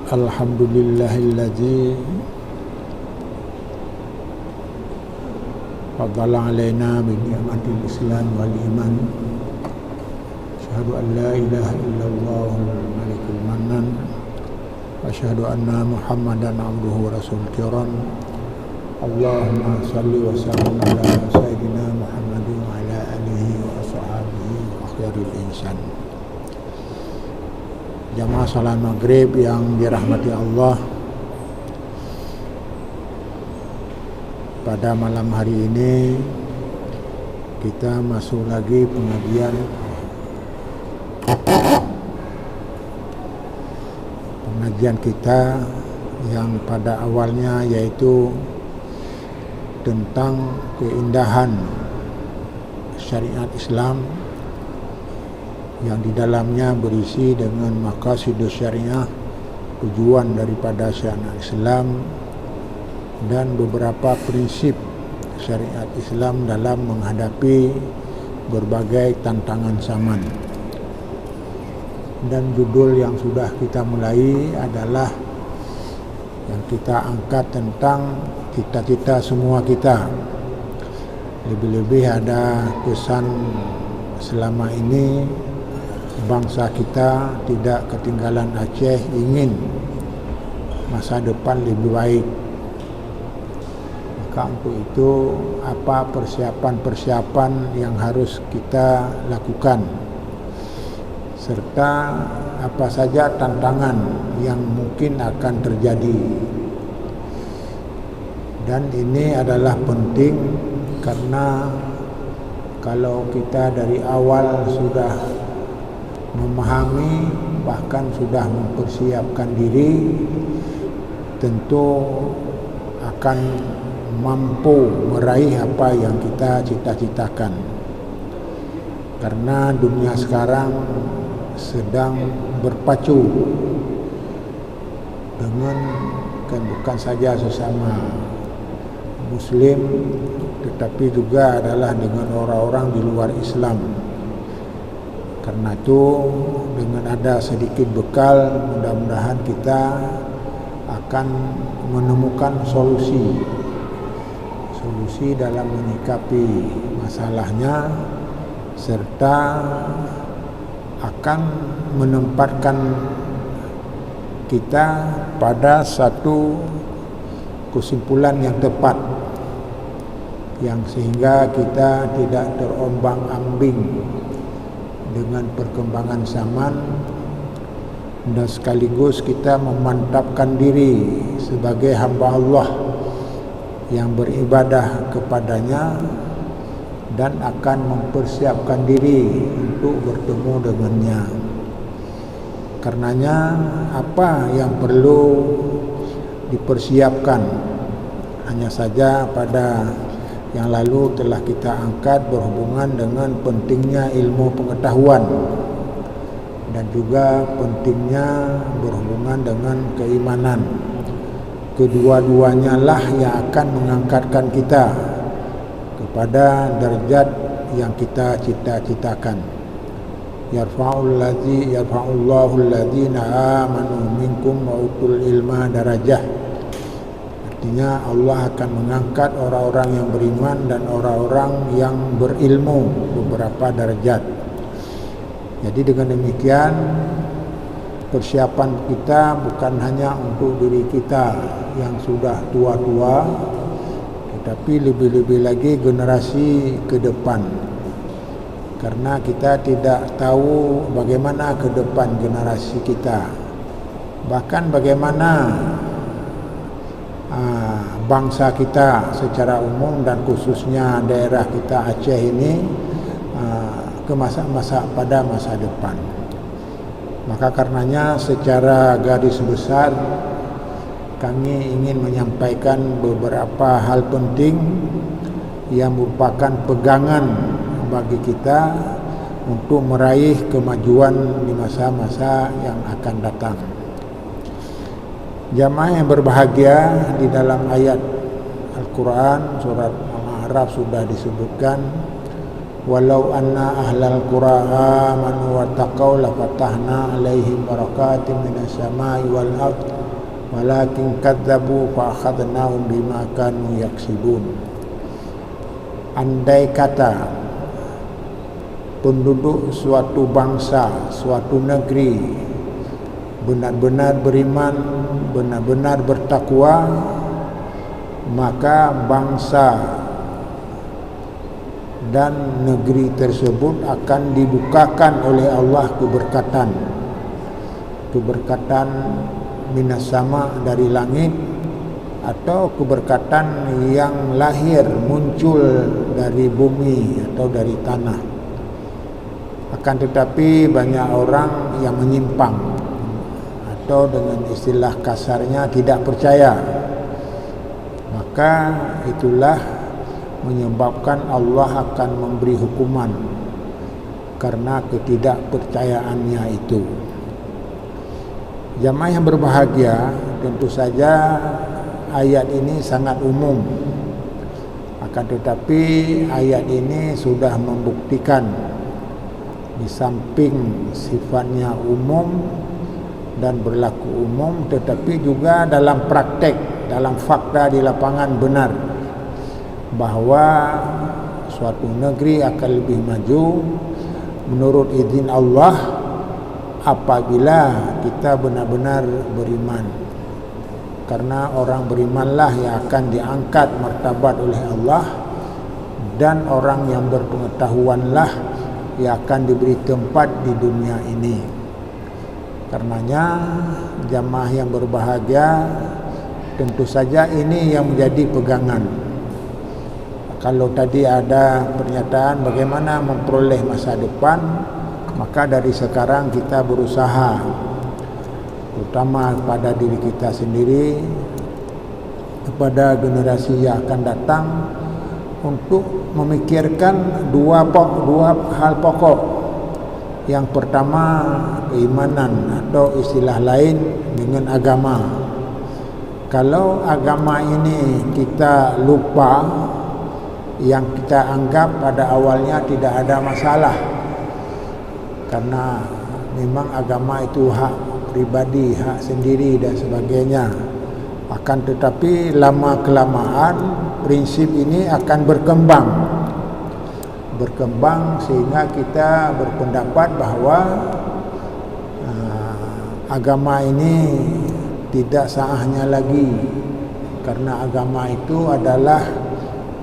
Alhamdulillahilladzi fadala alaina bi ni'matil Islam wal iman. Asyhadu an la ilaha illallahul malikul mannan wa asyhadu anna Muhammadan abduhu wa rasul kiram. Allahumma salli wa sallim ala sayyidina Muhammadin wa ala alihi wa ashabihi wa khairil insan. Jamaah salat maghrib yang dirahmati Allah, pada malam hari ini kita masuk lagi pengajian kita yang pada awalnya yaitu tentang keindahan syariat Islam yang di dalamnya berisi dengan maqasidus syariah, tujuan daripada syariat Islam, dan beberapa prinsip syariat Islam dalam menghadapi berbagai tantangan zaman. Dan judul yang sudah kita mulai adalah yang kita angkat tentang cita-cita semua kita. Lebih-lebih ada kesan selama ini bangsa kita tidak ketinggalan Aceh, ingin masa depan lebih baik. Maka untuk itu apa persiapan-persiapan yang harus kita lakukan, serta apa saja tantangan yang mungkin akan terjadi. Dan ini adalah penting karena kalau kita dari awal sudah memahami, bahkan sudah mempersiapkan diri, tentu akan mampu meraih apa yang kita cita-citakan. Karena dunia sekarang sedang berpacu dengan bukan saja sesama Muslim, tetapi juga adalah dengan orang-orang di luar Islam. Karena itu dengan ada sedikit bekal, mudah-mudahan kita akan menemukan solusi dalam menyikapi masalahnya, serta akan menempatkan kita pada satu kesimpulan yang tepat, yang sehingga kita tidak terombang-ambing dengan perkembangan zaman, dan sekaligus kita memantapkan diri sebagai hamba Allah yang beribadah kepadanya dan akan mempersiapkan diri untuk bertemu dengannya. Karenanya apa yang perlu dipersiapkan, hanya saja pada yang lalu telah kita angkat berhubungan dengan pentingnya ilmu pengetahuan dan juga pentingnya berhubungan dengan keimanan. Kedua-duanya lah yang akan mengangkatkan kita kepada derajat yang kita cita-citakan. Yarfa'ullahu alladzina amanu minkum wa utul ilma darajah. Artinya Allah akan mengangkat orang-orang yang beriman dan orang-orang yang berilmu beberapa derajat. Jadi dengan demikian persiapan kita bukan hanya untuk diri kita yang sudah tua-tua, tetapi lebih-lebih lagi generasi ke depan. Karena kita tidak tahu bagaimana ke depan generasi kita, bahkan bagaimana bangsa kita secara umum dan khususnya daerah kita Aceh ini ke pada masa depan. Maka karenanya secara garis besar kami ingin menyampaikan beberapa hal penting yang merupakan pegangan bagi kita untuk meraih kemajuan di masa-masa yang akan datang. Jamaah yang berbahagia, di dalam ayat Al-Quran surat Al-A'raf sudah disebutkan, walau anna ahlal qura amanu wattaqau lafatahna alaihim barakatim minas samai wal ardh walakin kadzabu fa akhadnahum bima kanu yaksibun. Andai kata penduduk suatu bangsa, suatu negeri benar-benar beriman, benar-benar bertakwa, maka bangsa dan negeri tersebut akan dibukakan oleh Allah keberkatan minas sama dari langit, atau keberkatan yang lahir muncul dari bumi atau dari tanah. Akan tetapi banyak orang yang menyimpang, atau dengan istilah kasarnya tidak percaya. Maka itulah menyebabkan Allah akan memberi hukuman karena ketidakpercayaannya itu. Jamaah yang berbahagia, tentu saja ayat ini sangat umum. Akan tetapi ayat ini sudah membuktikan di samping sifatnya umum dan berlaku umum, tetapi juga dalam praktek, dalam fakta di lapangan benar bahawa suatu negeri akan lebih maju menurut izin Allah apabila kita benar-benar beriman. Karena orang berimanlah yang akan diangkat martabat oleh Allah, dan orang yang berpengetahuanlah yang akan diberi tempat di dunia ini. Karenanya jamaah yang berbahagia, tentu saja ini yang menjadi pegangan. Kalau tadi ada pernyataan bagaimana memperoleh masa depan, maka dari sekarang kita berusaha, terutama pada diri kita sendiri, kepada generasi yang akan datang, untuk memikirkan dua hal pokok. Yang pertama, keimanan, atau istilah lain dengan agama. Kalau agama ini kita lupa, yang kita anggap pada awalnya tidak ada masalah, karena memang agama itu hak pribadi, hak sendiri dan sebagainya. Akan tetapi lama kelamaan prinsip ini akan berkembang sehingga kita berpendapat bahawa agama ini tidak sahnya lagi, karena agama itu adalah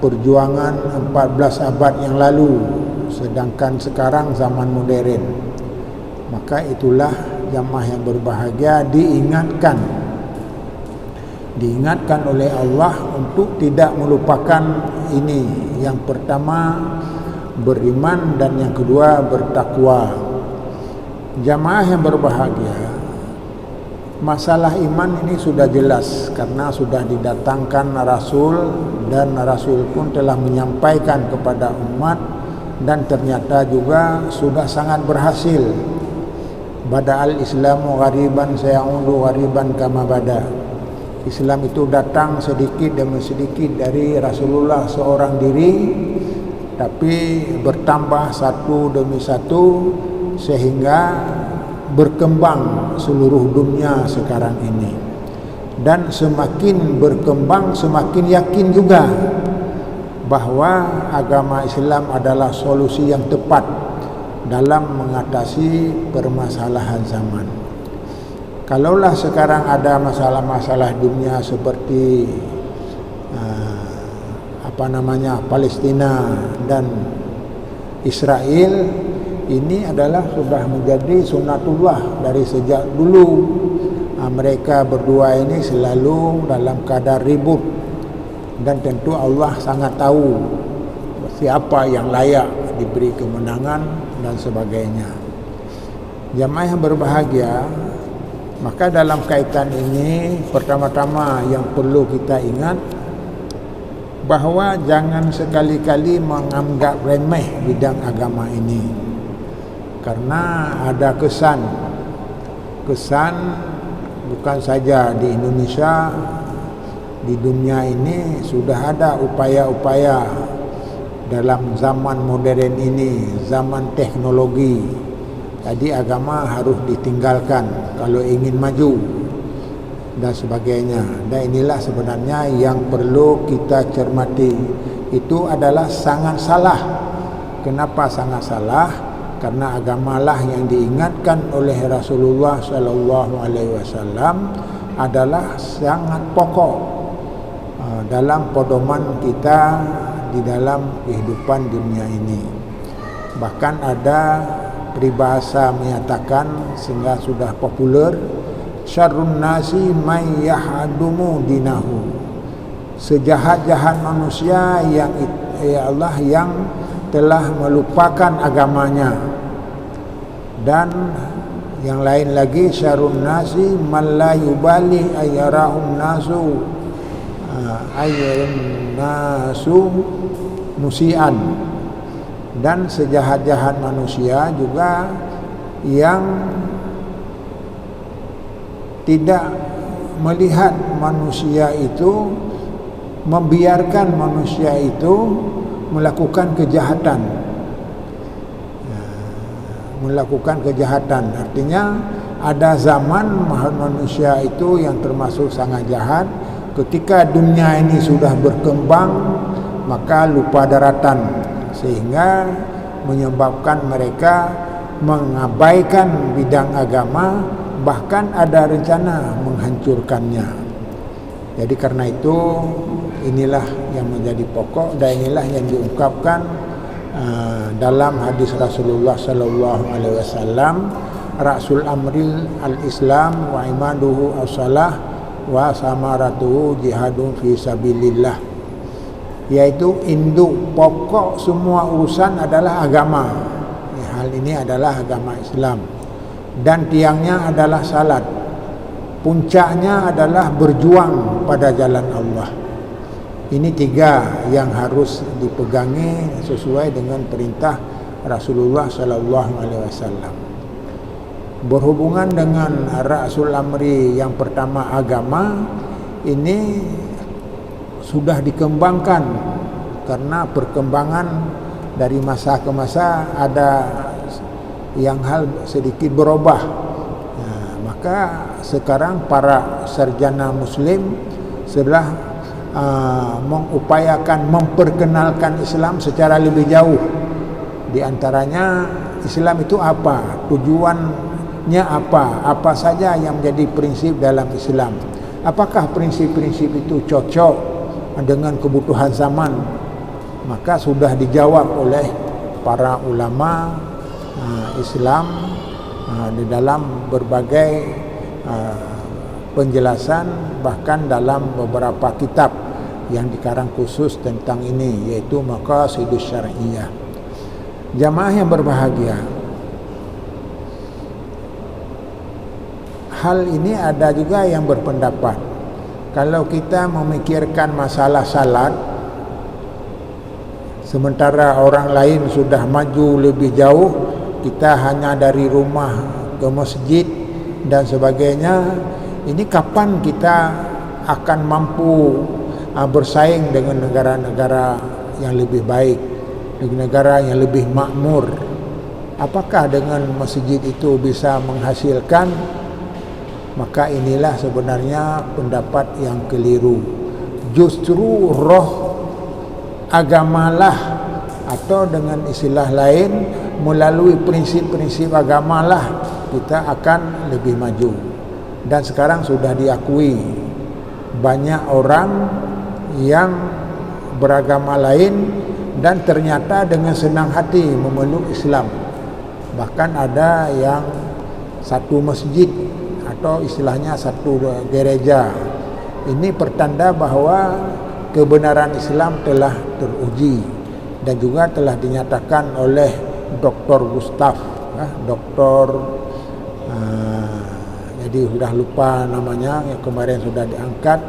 perjuangan 14 abad yang lalu, sedangkan sekarang zaman modern. Maka itulah jamaah yang berbahagia diingatkan oleh Allah untuk tidak melupakan ini. Yang pertama beriman, dan yang kedua bertakwa. Jamaah yang berbahagia, masalah iman ini sudah jelas karena sudah didatangkan Rasul, dan Rasul pun telah menyampaikan kepada umat, dan ternyata juga sudah sangat berhasil. Bada'al Islamu ghariban sayaudu ghariban kama bada. Islam itu datang sedikit demi sedikit dari Rasulullah seorang diri, tapi bertambah satu demi satu sehingga berkembang seluruh dunia sekarang ini. Dan semakin berkembang semakin yakin juga bahawa agama Islam adalah solusi yang tepat dalam mengatasi permasalahan zaman. Kalaulah sekarang ada masalah-masalah dunia seperti Palestina dan Israel, ini adalah sudah menjadi sunnatullah dari sejak dulu. Mereka berdua ini selalu dalam keadaan ribut, dan tentu Allah sangat tahu siapa yang layak diberi kemenangan dan sebagainya. Jamaah yang berbahagia, maka dalam kaitan ini pertama-tama yang perlu kita ingat bahawa jangan sekali-kali menganggap remeh bidang agama ini, karena ada kesan bukan saja di Indonesia, di dunia ini sudah ada upaya-upaya dalam zaman modern ini, zaman teknologi. Tadi agama harus ditinggalkan kalau ingin maju. dan sebagainya. Dan inilah sebenarnya yang perlu kita cermati. Itu adalah sangat salah. Kenapa sangat salah? Karena agamalah yang diingatkan oleh Rasulullah sallallahu alaihi wasallam adalah sangat pokok dalam pedoman kita di dalam kehidupan dunia ini. Bahkan ada peribahasa menyatakan sehingga sudah populer, syarrun nasi may yahdumu dinahu. Sejahat-jahat manusia yang ya Allah yang telah melupakan agamanya. Dan yang lain lagi, syarrun nasi man la yubali ayyarahum nasu musian. Dan sejahat-jahat manusia juga yang tidak melihat manusia itu, membiarkan manusia itu melakukan kejahatan. Artinya ada zaman manusia itu yang termasuk sangat jahat. Ketika dunia ini sudah berkembang, maka lupa daratan, sehingga menyebabkan mereka mengabaikan bidang agama, bahkan ada rencana menghancurkannya. Jadi karena itu inilah yang menjadi pokok dan inilah yang diungkapkan dalam hadis Rasulullah sallallahu alaihi wasallam, Rasul amril al-Islam wa imaduhu as-salah wa samaratuhu jihadun fi sabilillah. Yaitu induk pokok semua urusan adalah agama. Hal ini adalah agama Islam. Dan tiangnya adalah salat. Puncaknya adalah berjuang pada jalan Allah. Ini tiga yang harus dipegangi sesuai dengan perintah Rasulullah sallallahu alaihi wasallam. Berhubungan dengan Rasul Amri yang pertama, agama, ini sudah dikembangkan karena perkembangan dari masa ke masa ada yang hal sedikit berubah. Maka sekarang para sarjana muslim setelah mengupayakan memperkenalkan Islam secara lebih jauh. Di antaranya Islam itu apa, tujuannya apa saja yang menjadi prinsip dalam Islam. Apakah prinsip-prinsip itu cocok dengan kebutuhan zaman? Maka sudah dijawab oleh para ulama Islam di dalam berbagai penjelasan, bahkan dalam beberapa kitab yang dikarang khusus tentang ini, yaitu Maqasidus Syar'iyyah. Jamaah yang berbahagia, hal ini ada juga yang berpendapat kalau kita memikirkan masalah salat, sementara orang lain sudah maju lebih jauh, kita hanya dari rumah ke masjid dan sebagainya, ini kapan kita akan mampu bersaing dengan negara-negara yang lebih baik, dengan negara yang lebih makmur? Apakah dengan masjid itu bisa menghasilkan? Maka inilah sebenarnya pendapat yang keliru. Justru roh agamalah, atau dengan istilah lain, melalui prinsip-prinsip agamalah kita akan lebih maju. Dan sekarang sudah diakui banyak orang yang beragama lain dan ternyata dengan senang hati memeluk Islam. Bahkan ada yang satu masjid atau istilahnya satu gereja. Ini pertanda bahwa kebenaran Islam telah teruji dan juga telah dinyatakan oleh Dr. Gustav, jadi sudah lupa namanya, yang kemarin sudah diangkat,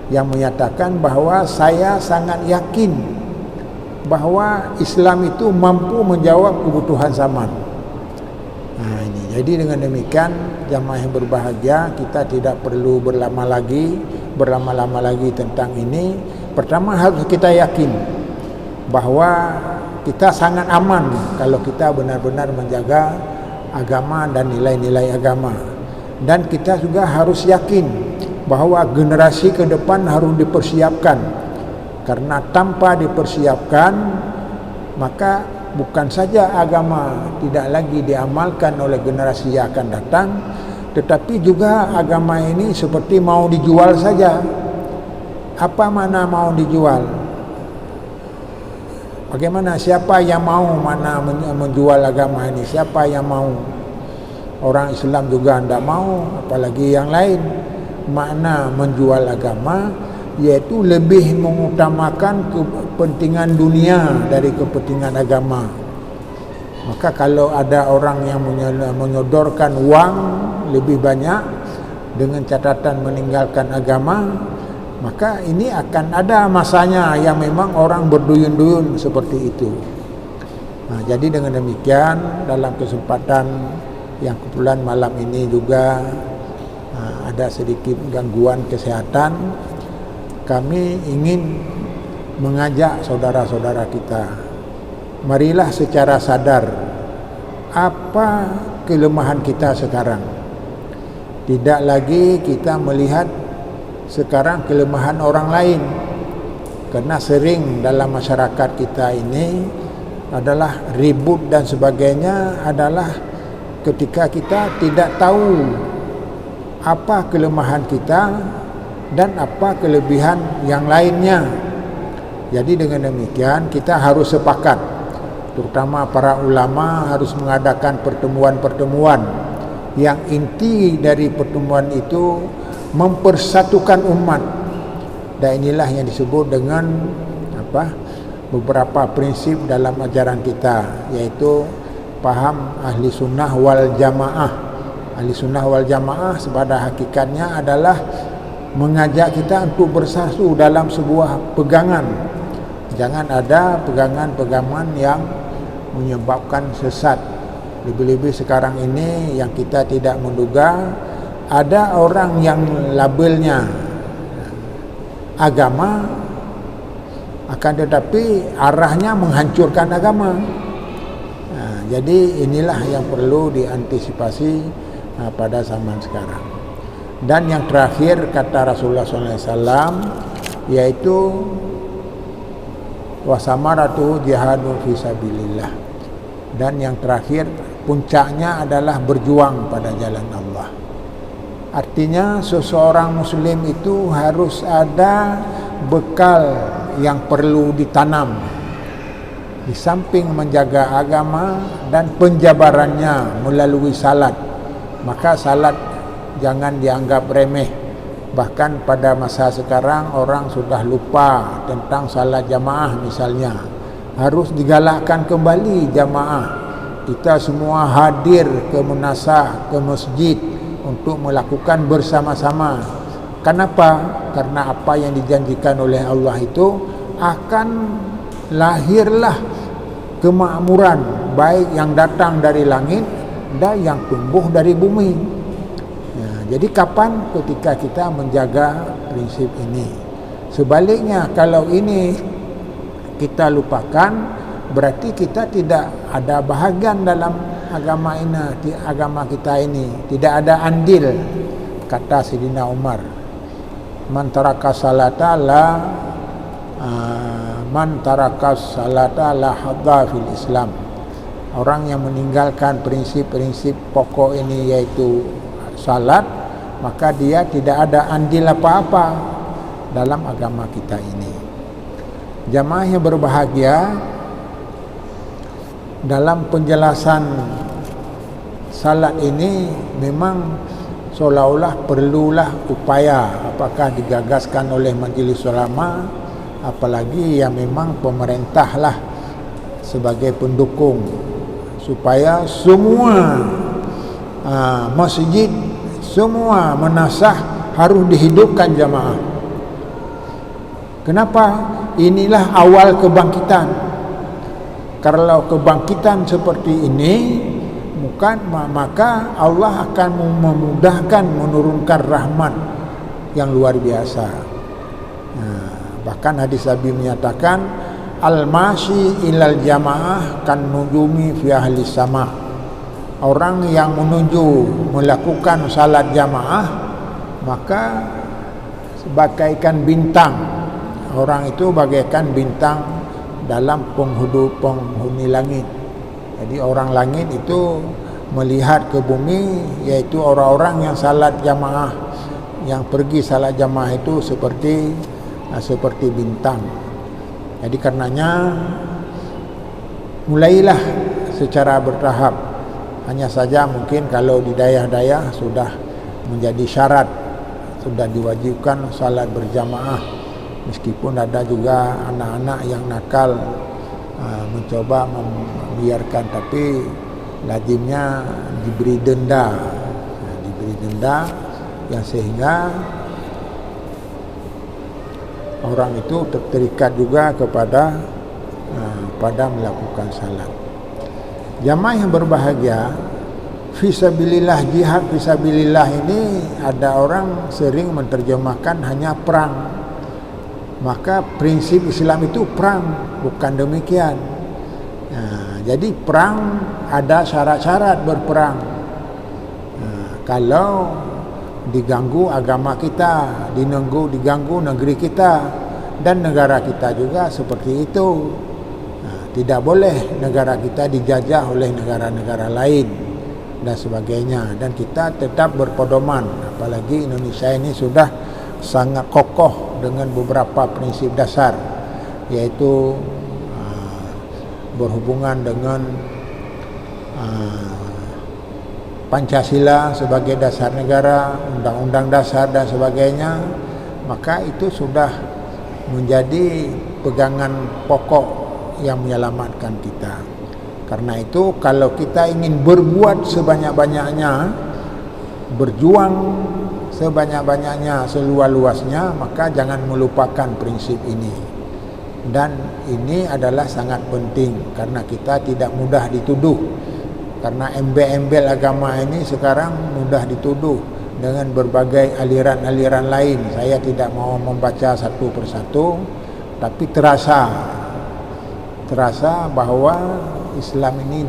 yang menyatakan bahwa saya sangat yakin bahwa Islam itu mampu menjawab kebutuhan zaman. Jadi dengan demikian, jamaah yang berbahagia, kita tidak perlu berlama-lama lagi tentang ini. Pertama, harus kita yakin bahwa kita sangat aman kalau kita benar-benar menjaga agama dan nilai-nilai agama. Dan kita juga harus yakin bahawa generasi ke depan harus dipersiapkan, karena tanpa dipersiapkan maka bukan saja agama tidak lagi diamalkan oleh generasi yang akan datang, tetapi juga agama ini seperti mau dijual saja. Apa mana mau dijual? Bagaimana, siapa yang mau menjual agama ini? Siapa yang mau? Orang Islam juga tidak mau, apalagi yang lain. Makna menjual agama yaitu lebih mengutamakan kepentingan dunia dari kepentingan agama. Maka kalau ada orang yang menyodorkan uang lebih banyak dengan catatan meninggalkan agama, maka ini akan ada masanya yang memang orang berduyun-duyun seperti itu. Nah, jadi dengan demikian dalam kesempatan yang kebetulan malam ini juga ada sedikit gangguan kesehatan, kami ingin mengajak saudara-saudara kita, marilah secara sadar apa kelemahan kita sekarang. Tidak lagi kita melihat sekarang kelemahan orang lain, karena sering dalam masyarakat kita ini adalah ribut dan sebagainya adalah ketika kita tidak tahu apa kelemahan kita dan apa kelebihan yang lainnya. Jadi dengan demikian kita harus sepakat, terutama para ulama harus mengadakan pertemuan-pertemuan yang inti dari pertemuan itu mempersatukan umat. Dan inilah yang disebut dengan beberapa prinsip dalam ajaran kita, yaitu paham ahli sunnah wal jamaah. Ahli sunnah wal jamaah pada hakikatnya adalah mengajak kita untuk bersatu dalam sebuah pegangan. Jangan ada pegangan-pegangan yang menyebabkan sesat. Lebih-lebih sekarang ini yang kita tidak menduga, ada orang yang labelnya agama akan tetapi arahnya menghancurkan agama. Nah, jadi inilah yang perlu diantisipasi pada zaman sekarang. Dan yang terakhir kata Rasulullah SAW yaitu wasamaratu jihadun fisabilillah. Dan yang terakhir puncaknya adalah berjuang pada jalan Allah. Artinya seseorang muslim itu harus ada bekal yang perlu ditanam di samping menjaga agama dan penjabarannya melalui salat. Maka salat jangan dianggap remeh. Bahkan pada masa sekarang orang sudah lupa tentang salat jamaah misalnya. Harus digalakkan kembali jamaah. Kita semua hadir ke munasah, ke masjid untuk melakukan bersama-sama. Kenapa? Karena apa yang dijanjikan oleh Allah itu akan lahirlah kemakmuran, baik yang datang dari langit dan yang tumbuh dari bumi. Jadi kapan? Ketika kita menjaga prinsip ini. Sebaliknya kalau ini kita lupakan, berarti kita tidak ada bahagian dalam agama ini, agama kita ini tidak ada andil. Kata Sayyidina Umar, man taraka salata la hadza fil Islam. Orang yang meninggalkan prinsip-prinsip pokok ini yaitu salat, maka dia tidak ada andil apa-apa dalam agama kita ini. Jamaah yang berbahagia, dalam penjelasan salat ini memang seolah-olah perlulah upaya, apakah digagaskan oleh Majlis Ulama, apalagi yang memang pemerintahlah sebagai pendukung, supaya semua masjid, semua menasah harus dihidupkan jamaah. Kenapa? Inilah awal kebangkitan. Kalau kebangkitan seperti ini, maka Allah akan memudahkan menurunkan rahmat yang luar biasa. Bahkan hadis Nabi menyatakan, al-mashi ilal jamaah kan nujumi fi ahli sama. Orang yang menuju melakukan salat jamaah, maka bagaikan bintang. Orang itu bagaikan bintang dalam penghuni langit. Jadi orang langit itu melihat ke bumi, yaitu orang-orang yang salat jamaah, yang pergi salat jamaah itu seperti bintang. Jadi karenanya mulailah secara bertahap. Hanya saja mungkin kalau di daerah-daerah sudah menjadi syarat, sudah diwajibkan salat berjamaah, meskipun ada juga anak-anak yang nakal mencoba membiarkan, tapi lazimnya diberi denda, yang sehingga orang itu terikat juga kepada pada melakukan salat. Jamaah yang berbahagia, fisabilillah, jihad fisabilillah ini ada orang sering menerjemahkan hanya perang. Maka prinsip Islam itu perang, bukan demikian. Jadi perang ada syarat-syarat berperang. Kalau diganggu agama kita, diganggu negeri kita dan negara kita juga seperti itu. Tidak boleh negara kita dijajah oleh negara-negara lain dan sebagainya, dan kita tetap berpedoman. Apalagi Indonesia ini sudah sangat kokoh dengan beberapa prinsip dasar, yaitu berhubungan dengan Pancasila sebagai dasar negara, undang-undang dasar dan sebagainya. Maka itu sudah menjadi pegangan pokok yang menyelamatkan kita. Karena itu kalau kita ingin berbuat sebanyak-banyaknya, berjuang sebanyak-banyaknya, seluas-luasnya, maka jangan melupakan prinsip ini. Dan ini adalah sangat penting karena kita tidak mudah dituduh. Karena embel-embel agama ini sekarang mudah dituduh dengan berbagai aliran-aliran lain. Saya tidak mau membaca satu persatu, tapi terasa bahwa Islam ini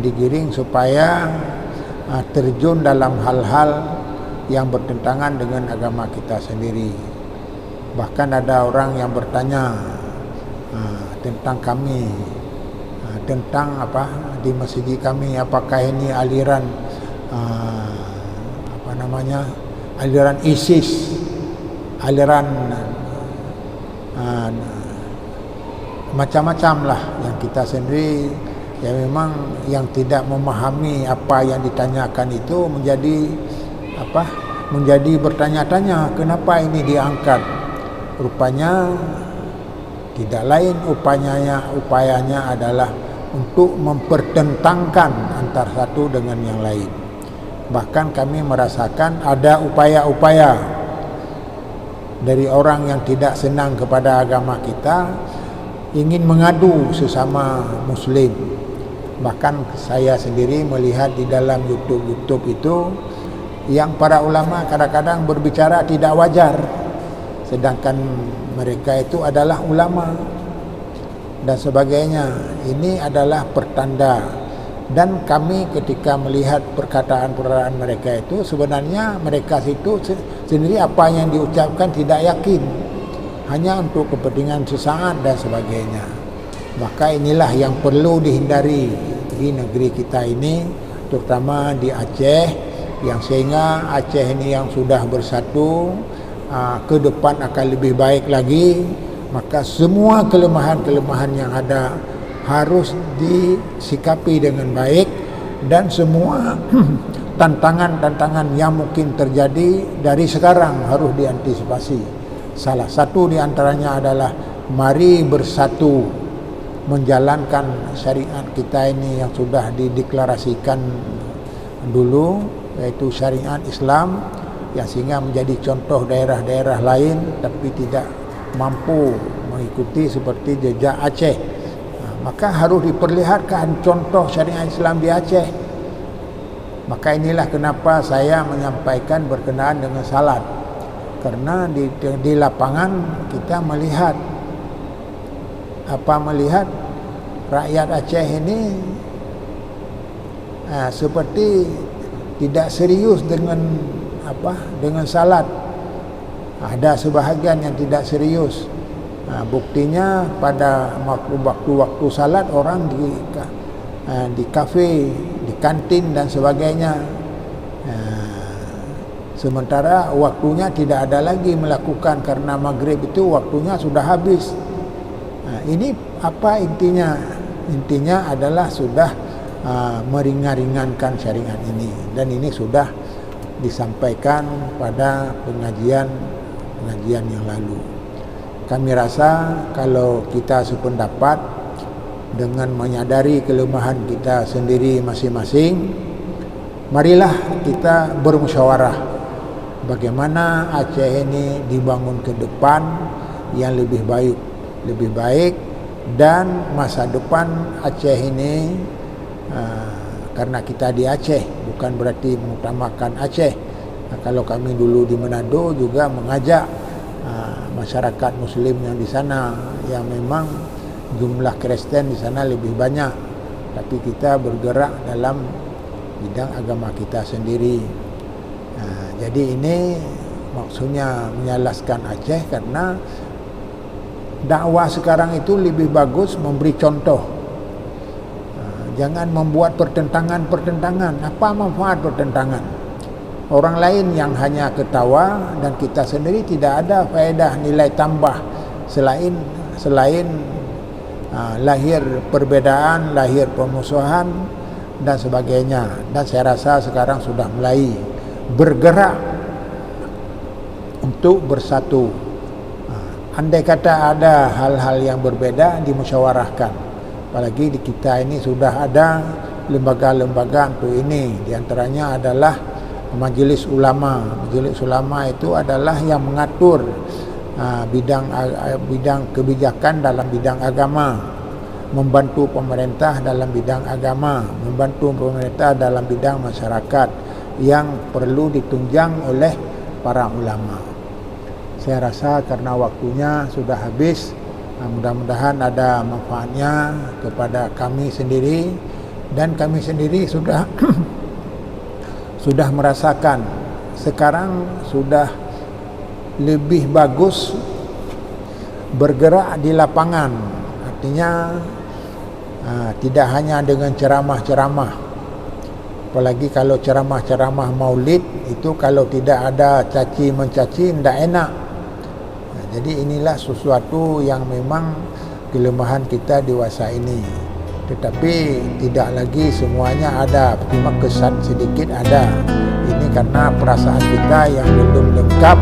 digiring supaya terjun dalam hal-hal yang bertentangan dengan agama kita sendiri. Bahkan ada orang yang bertanya tentang kami, tentang di masjid kami, apakah ini aliran aliran ISIS, aliran macam-macam lah, yang kita sendiri ya memang yang tidak memahami apa yang ditanyakan itu menjadi bertanya-tanya kenapa ini diangkat. Rupanya tidak lain upayanya adalah untuk mempertentangkan antara satu dengan yang lain. Bahkan kami merasakan ada upaya-upaya dari orang yang tidak senang kepada agama kita, ingin mengadu sesama muslim. Bahkan saya sendiri melihat di dalam YouTube itu yang para ulama kadang-kadang berbicara tidak wajar, sedangkan mereka itu adalah ulama dan sebagainya. Ini adalah pertanda, dan kami ketika melihat perkataan-perkataan mereka itu, sebenarnya mereka itu sendiri apa yang diucapkan tidak yakin, hanya untuk kepentingan sesaat dan sebagainya. Maka inilah yang perlu dihindari di negeri kita ini, terutama di Aceh, yang sehingga Aceh ini yang sudah bersatu ke depan akan lebih baik lagi. Maka semua kelemahan-kelemahan yang ada harus disikapi dengan baik, dan semua tantangan-tantangan yang mungkin terjadi dari sekarang harus diantisipasi. Salah satu di antaranya adalah mari bersatu menjalankan syariat kita ini yang sudah dideklarasikan dulu, yaitu syariat Islam, yang sehingga menjadi contoh daerah-daerah lain tapi tidak mampu mengikuti seperti jejak Aceh. Maka harus diperlihatkan contoh syariat Islam di Aceh. Maka inilah kenapa saya menyampaikan berkenaan dengan salat, karena di lapangan kita melihat rakyat Aceh ini seperti tidak serius dengan salat. Ada sebahagian yang tidak serius. Buktinya pada waktu-waktu salat orang di kafe, di kantin dan sebagainya. Sementara waktunya tidak ada lagi melakukan, karena maghrib itu waktunya sudah habis. Ini apa intinya? Intinya adalah sudah meringankan syariat ini, dan ini sudah disampaikan pada pengajian yang lalu. Kami rasa kalau kita sependapat dengan menyadari kelemahan kita sendiri masing-masing, marilah kita bermusyawarah bagaimana Aceh ini dibangun ke depan yang lebih baik, dan masa depan Aceh ini, karena kita di Aceh bukan berarti mengutamakan Aceh. Kalau kami dulu di Manado juga mengajak masyarakat Muslim yang di sana, yang memang jumlah Kristen di sana lebih banyak, tapi kita bergerak dalam bidang agama kita sendiri. Jadi ini maksudnya menyalaskan Aceh, karena dakwah sekarang itu lebih bagus memberi contoh. Jangan membuat pertentangan. Apa manfaat pertentangan? Orang lain yang hanya ketawa, dan kita sendiri tidak ada faedah nilai tambah selain lahir perbedaan, lahir permusuhan dan sebagainya. Dan saya rasa sekarang sudah mulai bergerak untuk bersatu. Andai kata ada hal-hal yang berbeda, dimusyawarahkan. Apalagi di kita ini sudah ada lembaga-lembaga untuk ini. Di antaranya adalah Majelis Ulama. Majelis Ulama itu adalah yang mengatur bidang kebijakan dalam bidang agama, membantu pemerintah dalam bidang agama, membantu pemerintah dalam bidang masyarakat yang perlu ditunjang oleh para ulama. Saya rasa karena waktunya sudah habis, mudah-mudahan ada manfaatnya kepada kami sendiri, dan kami sendiri sudah merasakan sekarang sudah lebih bagus bergerak di lapangan. Artinya tidak hanya dengan ceramah-ceramah, apalagi kalau ceramah-ceramah maulid itu kalau tidak ada caci mencaci tidak enak. Jadi inilah sesuatu yang memang kelemahan kita dewasa ini. Tetapi tidak lagi semuanya ada, cuma kesan sedikit ada. Ini karena perasaan kita yang belum lengkap,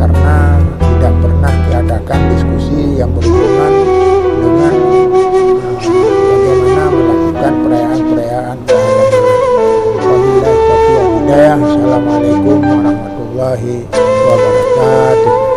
karena tidak pernah diadakan diskusi yang berhubungan dengan bagaimana melakukan perayaan-perayaan keagamaan. Wabillahi taufiq wal hidayah. Assalamualaikum warahmatullahi wabarakatuh.